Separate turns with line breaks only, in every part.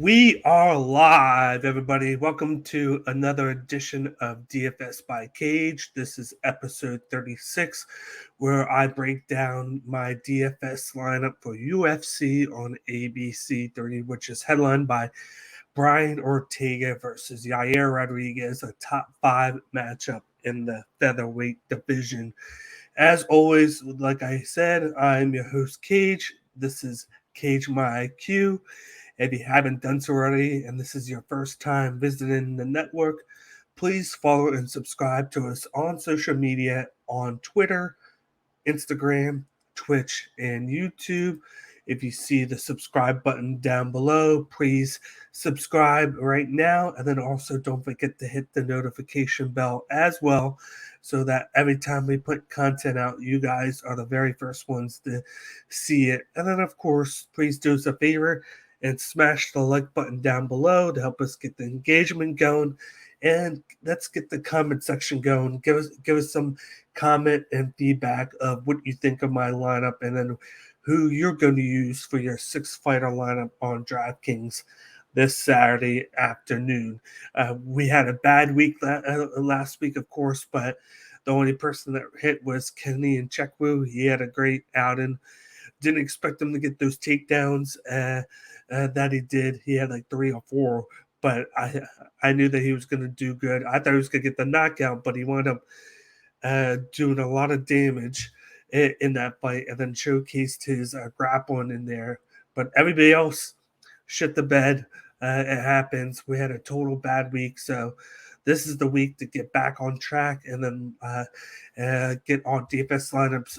We are live, everybody. Welcome to another edition of DFS by Cage. This is episode 36, where I break down my DFS lineup for UFC on ABC 30, which is headlined by Brian Ortega versus Yair Rodriguez, a top 5 matchup in the featherweight division. As always, like I said, I'm your host, Cage. This is Cage My IQ. If you haven't done so already and this is your first time visiting the network, please follow and subscribe to us on social media on Twitter, Instagram, Twitch, and YouTube. If you see the subscribe button down below, please subscribe right now. And then also don't forget to hit the notification bell as well, so that every time we put content out, you guys are the very first ones to see it. And then, of course, please do us a favor and smash the like button down below to help us get the engagement going. And let's get the comment section going. Give us some comment and feedback of what you think of my lineup, and then who you're going to use for your 6-fighter lineup on Draftkings this Saturday afternoon. We had a bad week last week, of course, but the only person that hit was Kenny and Chekwu. He had a great outing. Didn't expect him to get those takedowns that he did. He had like 3 or 4, but I knew that he was going to do good. I thought he was going to get the knockout, but he wound up doing a lot of damage in that fight, and then showcased his grappling in there. But everybody else shit the bed. It happens. We had a total bad week, so this is the week to get back on track and then get our DFS lineups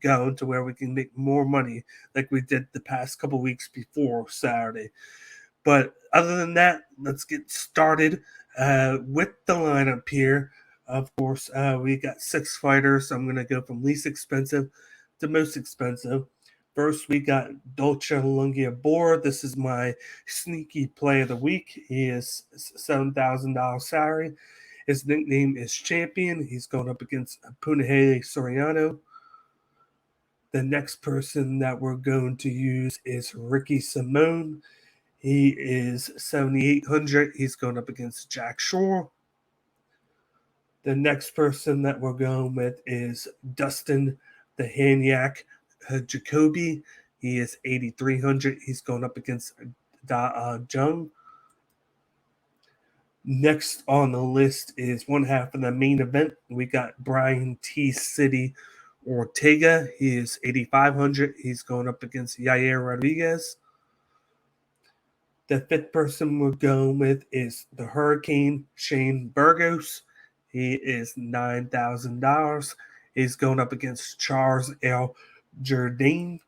going to where we can make more money like we did the past couple weeks before Saturday. But other than that, let's get started with the lineup here. Of course, we got 6 fighters, so I'm going to go from least expensive to most expensive. First, we got Dolce Lungiabor. This is my sneaky play of the week. He is $7,000 salary. His nickname is Champion. He's going up against Punahele Soriano. The next person that we're going to use is Ricky Simone. He is 7,800. He's going up against Jack Shore. The next person that we're going with is Dustin the Hanyak Jacoby. He is 8,300. He's going up against Da Jung. Next on the list is one half of the main event. We got Brian T. City Ortega. He is 8,500. He's going up against Yair Rodriguez. The fifth person we're going with is the Hurricane Shane Burgos. He is $9,000. He's going up against Charles L. Jourdain.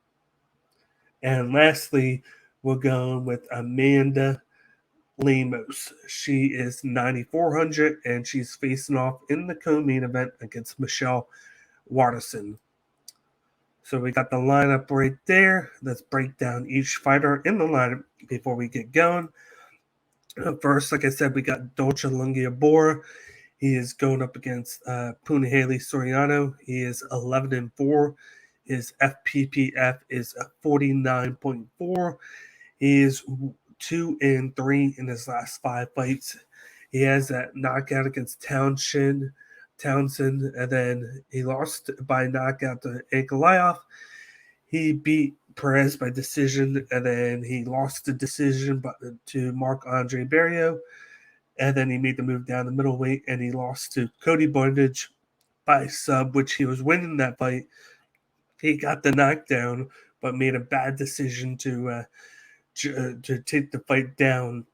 And lastly, we're going with Amanda Lemos. She is 9,400, and she's facing off in the co-main event against Michelle Watterson. So we got the lineup right there. Let's break down each fighter in the lineup before we get going. First, like I said, we got Dolce Lungiabor. He is going up against Punahele Soriano. He is 11-4. His FPPF is 49.4. He is 2-3 in his last 5 fights. He has that knockout against Townsend, and then he lost by knockout to Ankalaev. He beat Perez by decision, and then he lost the decision to Marc-Andre Barrios. And then he made the move down the middleweight, and he lost to Cody Bondage by sub, which he was winning that fight. He got the knockdown, but made a bad decision to take the fight down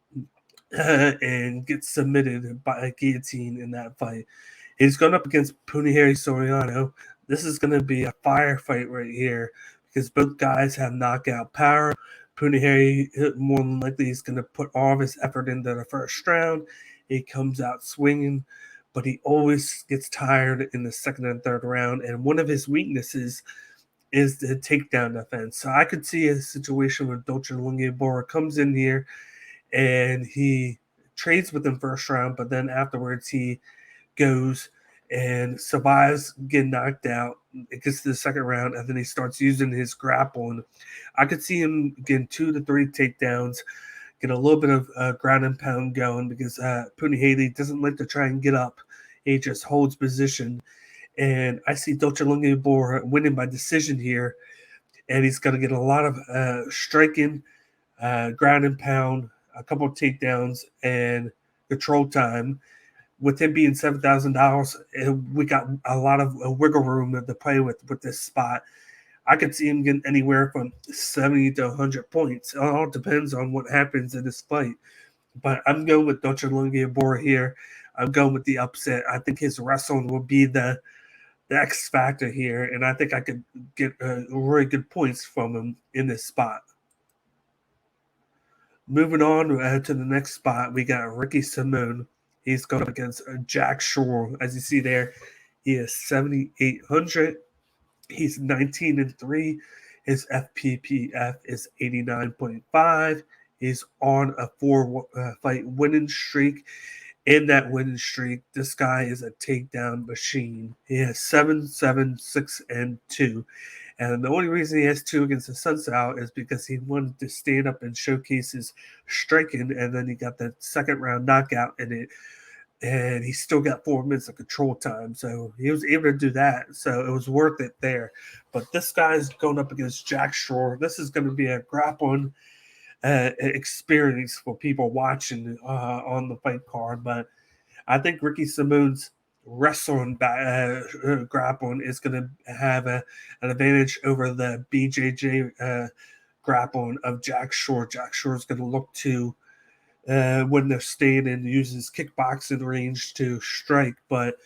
and get submitted by a guillotine in that fight. He's going up against Punahele Soriano. This is going to be a firefight right here because both guys have knockout power. Punahele, more than likely, is going to put all of his effort into the first round. He comes out swinging, but he always gets tired in the second and third round. And one of his weaknesses is the takedown defense. So I could see a situation where Dolce Lungiabor comes in here and he trades with him first round, but then afterwards he goes and survives getting knocked out. It gets to the second round, and then he starts using his grapple. And I could see him getting 2 to 3 takedowns, get a little bit of ground and pound going because Puni Haley doesn't like to try and get up. He just holds position. And I see Dolce Bor winning by decision here. And he's going to get a lot of striking, ground and pound, a couple of takedowns, and control time. With him being $7,000, we got a lot of wiggle room to play with this spot. I could see him getting anywhere from 70 to 100 points. It all depends on what happens in this fight. But I'm going with Dolce Bor here. I'm going with the upset. I think his wrestling will be the X factor here, and I think I could get really good points from him in this spot. Moving on to the next spot, we got Ricky Simone. He's going up against Jack Shore. As you see there, he is 7,800. He's 19-3. His FPPF is 89.5. He's on a 4-fight winning streak. In that winning streak, this guy is a takedown machine. He has 7, 7, 6, and 2. And the only reason he has 2 against the Sunsow is because he wanted to stand up and showcase his striking, and then he got that second round knockout in it. And he still got 4 minutes of control time. So he was able to do that. So it was worth it there. But this guy's going up against Jack Shore. This is going to be a grappling experience for people watching on the fight card. But I think Ricky Simone's wrestling grappling is going to have an advantage over the BJJ grappling of Jack Shore. Jack Shore is going to look to when they're staying and use his kickboxing range to strike, but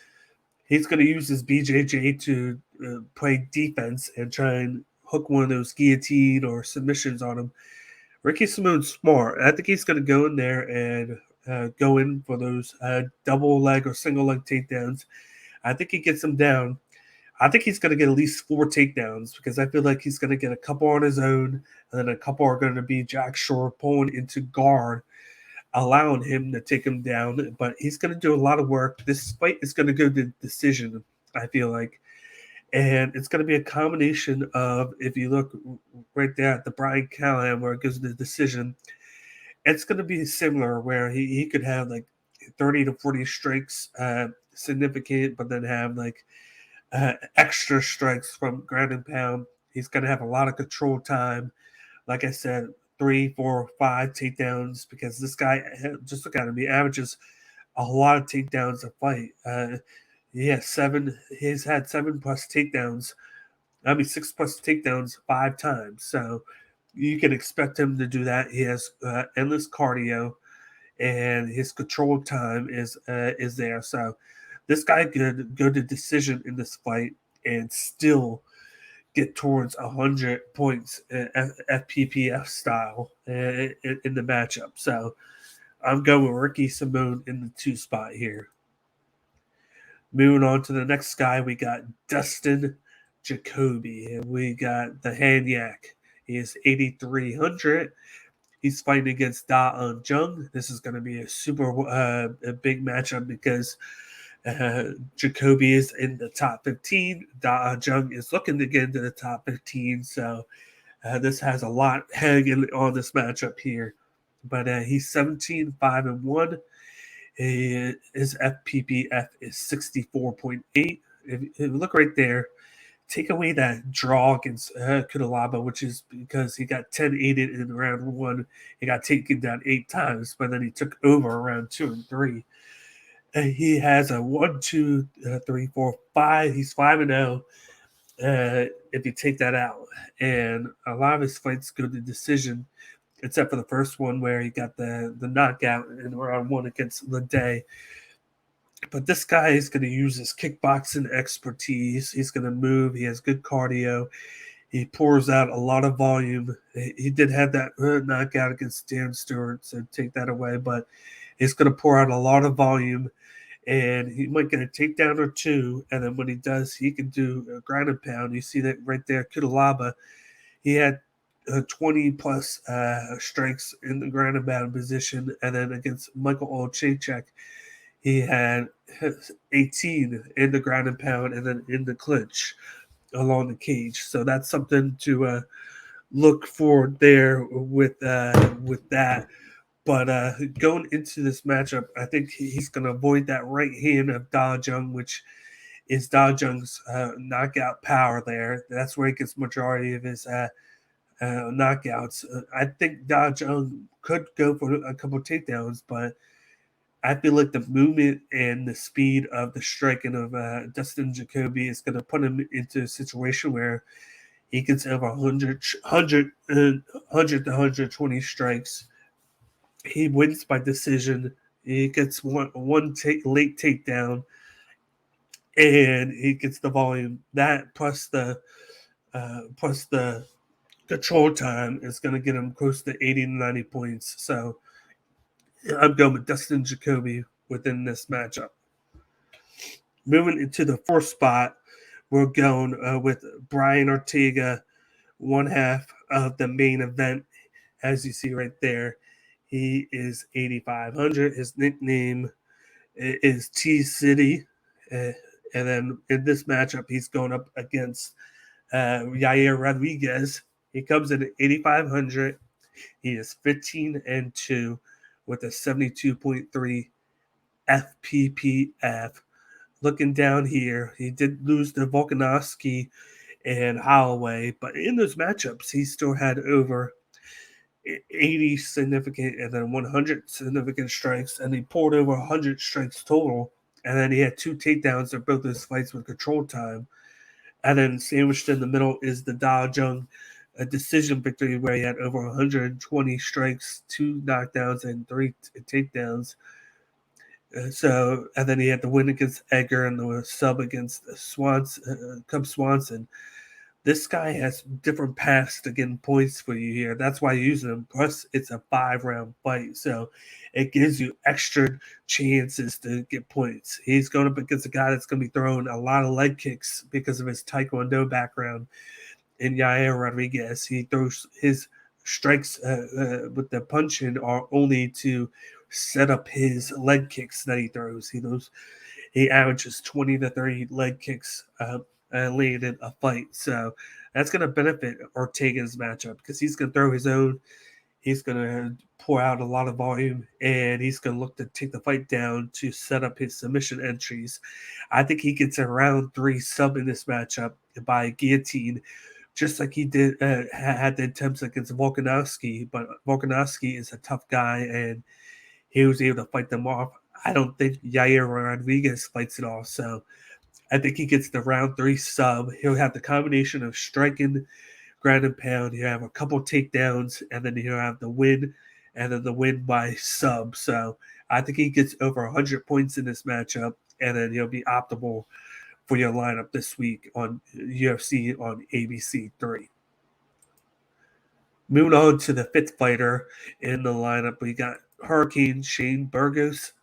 he's going to use his BJJ to play defense and try and hook one of those guillotine or submissions on him. Ricky Simone's smart. I think he's going to go in there and go in for those double leg or single leg takedowns. I think he gets them down. I think he's going to get at least 4 takedowns because I feel like he's going to get a couple on his own, and then a couple are going to be Jack Shore pulling into guard, allowing him to take him down. But he's going to do a lot of work. This fight is going to go to decision, I feel like. And it's going to be a combination of, if you look right there at the Brian Callahan where it goes to the decision, it's going to be similar where he could have like 30 to 40 strikes significant, but then have like extra strikes from ground and pound. He's going to have a lot of control time. Like I said, 3, 4, 5 takedowns because this guy, just look at him, he averages a lot of takedowns a fight. He's had 7 plus takedowns. 6 plus takedowns 5 times. So you can expect him to do that. He has endless cardio, and his control time is there. So this guy could go to decision in this fight and still get towards 100 points FPPF style in the matchup. So I'm going with Ricky Simone in the 2 spot here. Moving on to the next guy, we got Dustin Jacoby, and we got the Hanyak. He is 8,300. He's fighting against Da Jung. This is going to be a super a big matchup because Jacoby is in the top 15. Da Jung is looking to get into the top 15. So this has a lot hanging on this matchup here. But he's 17, 5, and 1. His FPPF is 64.8. If you look right there, take away that draw against Kudalaba, which is because he got 10-8 in round 1. He got taken down 8 times, but then he took over around 2 and 3. He has a 1, 2, 3, 4, 5. He's 5-0 if you take that out. And a lot of his fights go to decision, except for the first one where he got the knockout in round 1 against Lede. But this guy is going to use his kickboxing expertise. He's going to move. He has good cardio. He pours out a lot of volume. He did have that knockout against Dan Stewart, so take that away. But he's going to pour out a lot of volume, and he might get a takedown or 2. And then when he does, he can do a ground and pound. You see that right there, Kudalaba. He had 20 plus strikes in the ground and pound position, and then against Michael Olchacek, he had 18 in the ground and pound, and then in the clinch along the cage. So that's something to look for there with that. But going into this matchup, I think he's going to avoid that right hand of Da Jung, which is Da Jung's knockout power there. That's where he gets majority of his knockouts. I think Da Jung could go for a couple of takedowns, but I feel like the movement and the speed of the striking of Dustin Jacoby is going to put him into a situation where he gets over 100 to 120 strikes. He wins by decision. He gets one late takedown, and he gets the volume. That plus the control time is going to get him close to 80 to 90 points. So I'm going with Dustin Jacoby within this matchup. Moving into the fourth spot, we're going with Brian Ortega, one half of the main event. As you see right there, he is 8,500. His nickname is T City. And then in this matchup, he's going up against Yair Rodriguez. He comes in at 8,500. He is 15-2 with a 72.3 FPPF. Looking down here, he did lose to Volkanovski and Holloway, but in those matchups, he still had over 80 significant and then 100 significant strikes, and he pulled over 100 strikes total. And then he had 2 takedowns in both his fights with control time. And then sandwiched in the middle is the Da Jung decision victory where he had over 120 strikes, 2 knockdowns, and 3 takedowns. And then he had the win against Edgar and the sub against Cub Swanson. This guy has different paths to getting points for you here. That's why you use him. Plus, it's a 5-round fight, so it gives you extra chances to get points. He's going up against a guy that's going to be throwing a lot of leg kicks because of his Taekwondo background. In Yair Rodriguez, he throws his strikes with the punching are only to set up his leg kicks that he throws. He averages 20 to 30 leg kicks late in a fight. So that's going to benefit Ortega's matchup because he's going to throw his own. He's going to pour out a lot of volume, and he's going to look to take the fight down to set up his submission entries. I think he gets a round 3 sub in this matchup by guillotine, just like he did had the attempts against Volkanovski. But Volkanovski is a tough guy, and he was able to fight them off. I don't think Yair Rodriguez fights it off, so I think he gets the round 3 sub. He'll have the combination of striking, ground and pound. He'll have a couple takedowns, and then he'll have the win, and then the win by sub. So I think he gets over 100 points in this matchup, and then he'll be optimal for your lineup this week on UFC on ABC 3. Moving on to the 5th fighter in the lineup, we got Hurricane Shane Burgos.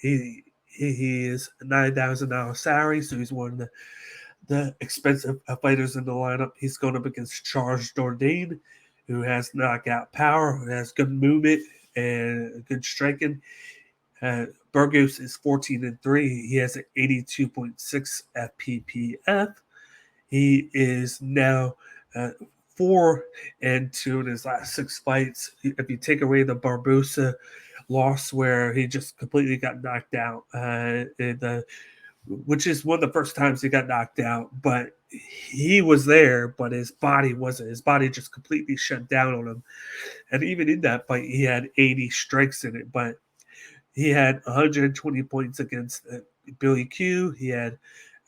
He is a $9,000 salary, so he's one of the expensive fighters in the lineup. He's going up against Charles Jourdain, who has knockout power, who has good movement and good striking. Burgos is 14-3. He has an 82.6 FPPF. He is now 4-2 in his last 6 fights. If you take away the Barbosa loss where he just completely got knocked out, which is one of the first times he got knocked out, but he was there, but his body wasn't. His body just completely shut down on him. And even in that fight, he had 80 strikes in it, but he had 120 points against Billy Q. He had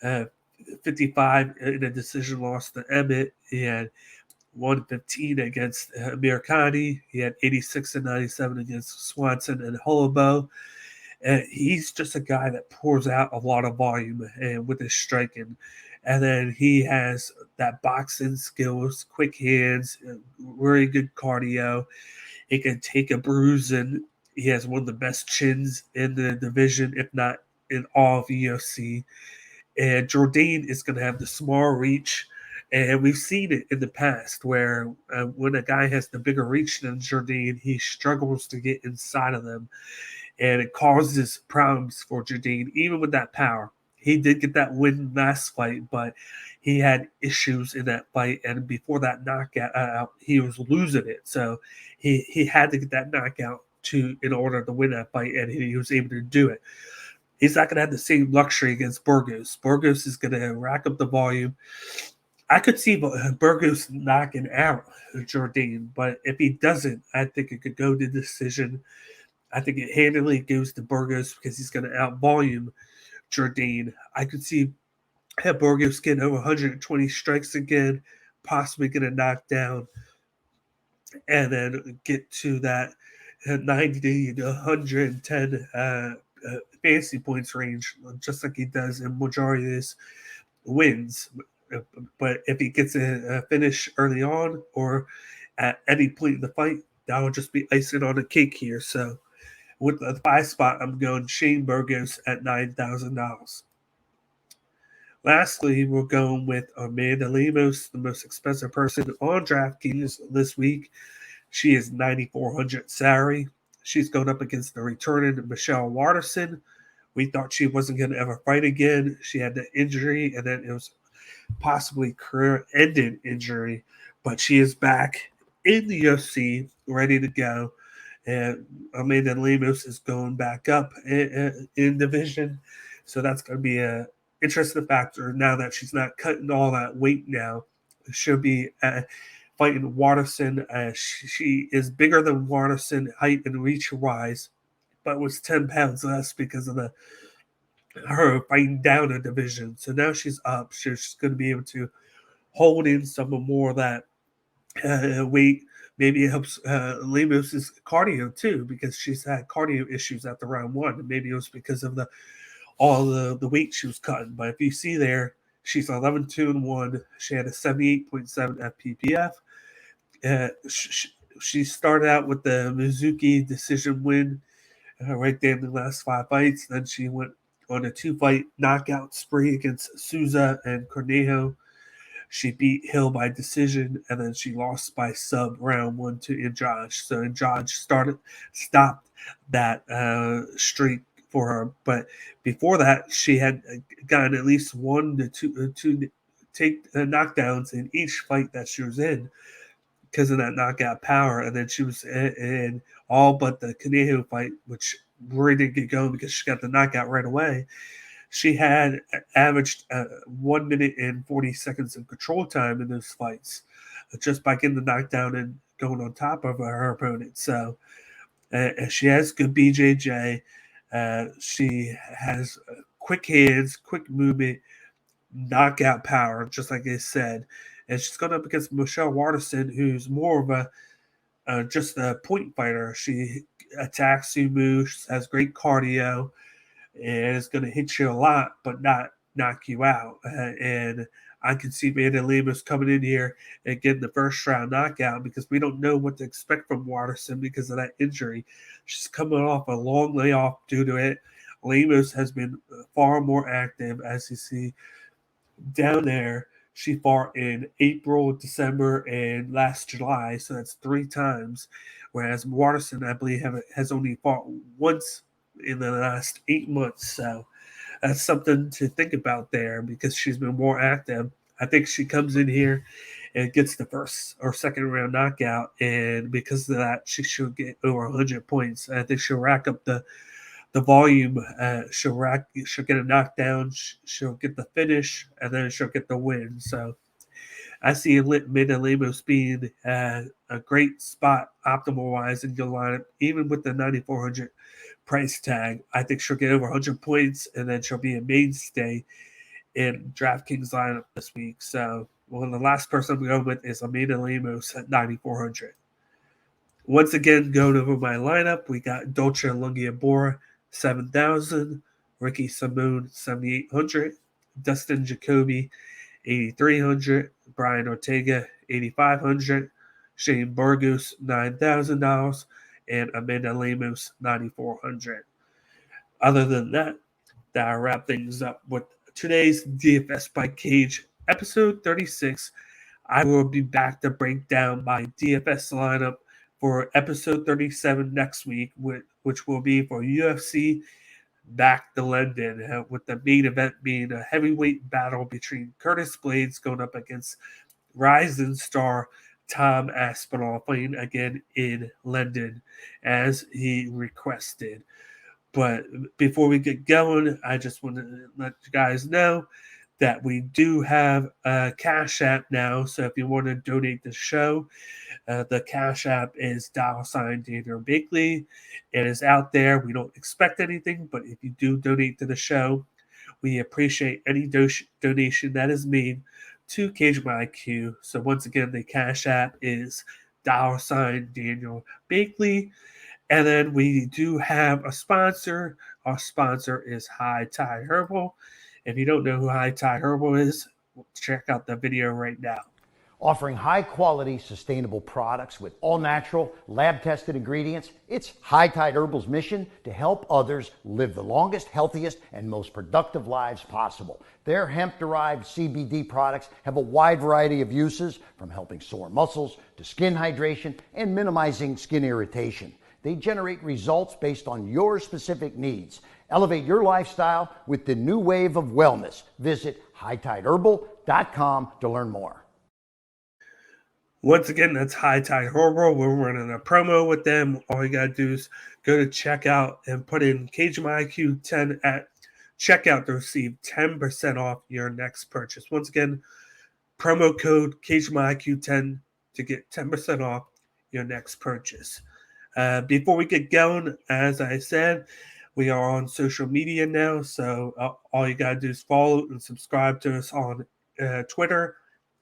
55 in a decision loss to Emmett. He had 115 against Mirkani. He had 86 and 97 against Swanson and Holobo. And he's just a guy that pours out a lot of volume and with his striking. And then he has that boxing skills, quick hands, very good cardio. He can take a bruise, and he has one of the best chins in the division, if not in all of UFC. And Jourdain is going to have the small reach. And we've seen it in the past where when a guy has the bigger reach than Jourdain, he struggles to get inside of them. And it causes problems for Jourdain, even with that power. He did get that win last fight, but he had issues in that fight. And before that knockout, he was losing it. So he had to get that knockout in order to win that fight, and he was able to do it. He's not going to have the same luxury against Burgos. Burgos is going to rack up the volume. I could see Burgos knocking out Jordan, but if he doesn't, I think it could go to decision. I think it handily goes to Burgos because he's going to out-volume Jordan. I could see Burgos getting over 120 strikes again, possibly get a knockdown, and then get to that 90 to 110 fantasy points range, just like he does in majority of his wins. But if he gets a finish early on or at any point in the fight, that will just be icing on the cake here. So with the 5 spot, I'm going Shane Burgos at $9,000. Lastly, we're going with Amanda Lemos, the most expensive person on DraftKings this week. She is 9,400 salary. She's going up against the returning Michelle Watterson. We thought she wasn't going to ever fight again. She had the injury, and then it was possibly career-ending injury. But she is back in the UFC, ready to go. And Amanda Lemos is going back up in division. So that's going to be an interesting factor now that she's not cutting all that weight now. She'll be fighting Watterson. She is bigger than Watterson, height and reach-wise, but was 10 pounds less because of her fighting down a division. So now she's up. She's going to be able to hold in some more of that weight. Maybe it helps Lemos' cardio too, because she's had cardio issues after round 1. Maybe it was because of all the weight she was cutting. But if you see there, she's 11-2-1. She had a 78.7 FPPF. She started out with the Mizuki decision win right there in the last 5 fights. Then she went on a 2-fight knockout spree against Souza and Cornejo. She beat Hill by decision, and then she lost by sub round 1 to Andrade. So Andrade stopped that streak for her. But before that, she had gotten at least 1 to 2 take knockdowns in each fight that she was in because of that knockout power. And then she was in all but the Cornejo fight, which really didn't get going because she got the knockout right away. She had averaged 1 minute and 40 seconds of control time in those fights just by getting the knockdown and going on top of her opponent. So she has good BJJ. She has quick hands, quick movement, knockout power, just like I said. And she's going up against Michelle Watterson, who's more of just a point fighter. She attacks, she moves, has great cardio, and is going to hit you a lot, but not knock you out. And I can see Amanda Lemos coming in here and getting the first round knockout because we don't know what to expect from Watterson because of that injury. She's coming off a long layoff due to it. Lemos has been far more active, as you see down there. She fought in April, December, and last July, so that's 3 times. Whereas Watterson, I believe, has only fought once in the last 8 months. So that's something to think about there because she's been more active. I think she comes in here and gets the first or second round knockout, and because of that, she should get over 100 points. I think she'll rack up the volume. She'll get a knockdown. She'll get the finish, and then she'll get the win. So I see Amanda Lemos being a great spot optimal wise in your lineup, even with the 9,400 price tag. I think she'll get over 100 points, and then she'll be a mainstay in DraftKings lineup this week. So, the last person I'm going with is Amanda Lemos at 9,400. Once again, going over my lineup, we got Dolce Lungiabora, 7,000, Ricky Simone, 7,800, Dustin Jacoby, 8,300, Brian Ortega, 8,500, Shane Burgos, $9,000, and Amanda Lemos, 9,400. Other than that, that'll wrap things up with today's DFS by Cage, episode 36. I will be back to break down my DFS lineup for episode 37 next week, which will be for UFC back to London, with the main event being a heavyweight battle between Curtis Blades going up against rising star Tom Aspinall fighting again in London as he requested. But before we get going, I just want to let you guys know that we do have a Cash App now. So if you want to donate the show, the Cash App is $DanielBakley. It is out there. We don't expect anything, but if you do donate to the show, we appreciate any donation that is made to Cage My IQ. So once again, the Cash App is $DanielBakley. And then we do have a sponsor. Our sponsor is High Tide Herbal. If you don't know who High Tide Herbal is, check out the video right now.
Offering high-quality, sustainable products with all-natural, lab-tested ingredients, it's High Tide Herbal's mission to help others live the longest, healthiest, and most productive lives possible. Their hemp-derived CBD products have a wide variety of uses, from helping sore muscles to skin hydration and minimizing skin irritation. They generate results based on your specific needs. Elevate your lifestyle with the new wave of wellness. Visit hightideherbal.com to learn more.
Once again, that's High Tide Herbal. We're running a promo with them. All you got to do is go to checkout and put in CageMyIQ 10 at checkout to receive 10% off your next purchase. Once again, promo code CageMyIQ 10 to get 10% off your next purchase. Before we get going, as I said, we are on social media now. So all you got to do is follow and subscribe to us on Twitter,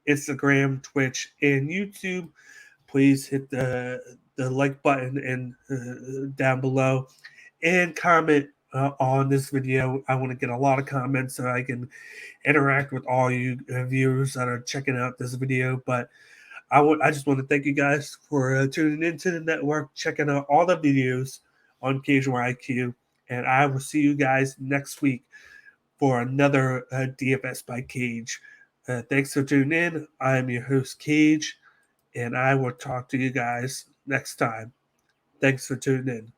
Instagram, Twitch, and YouTube. Please hit the like button and down below and comment on this video. I want to get a lot of comments so I can interact with all you viewers that are checking out this video. But I just want to thank you guys for tuning into the network, checking out all the videos on Cage IQ, and I will see you guys next week for another DFS by Cage. Thanks for tuning in. I'm your host, Cage, and I will talk to you guys next time. Thanks for tuning in.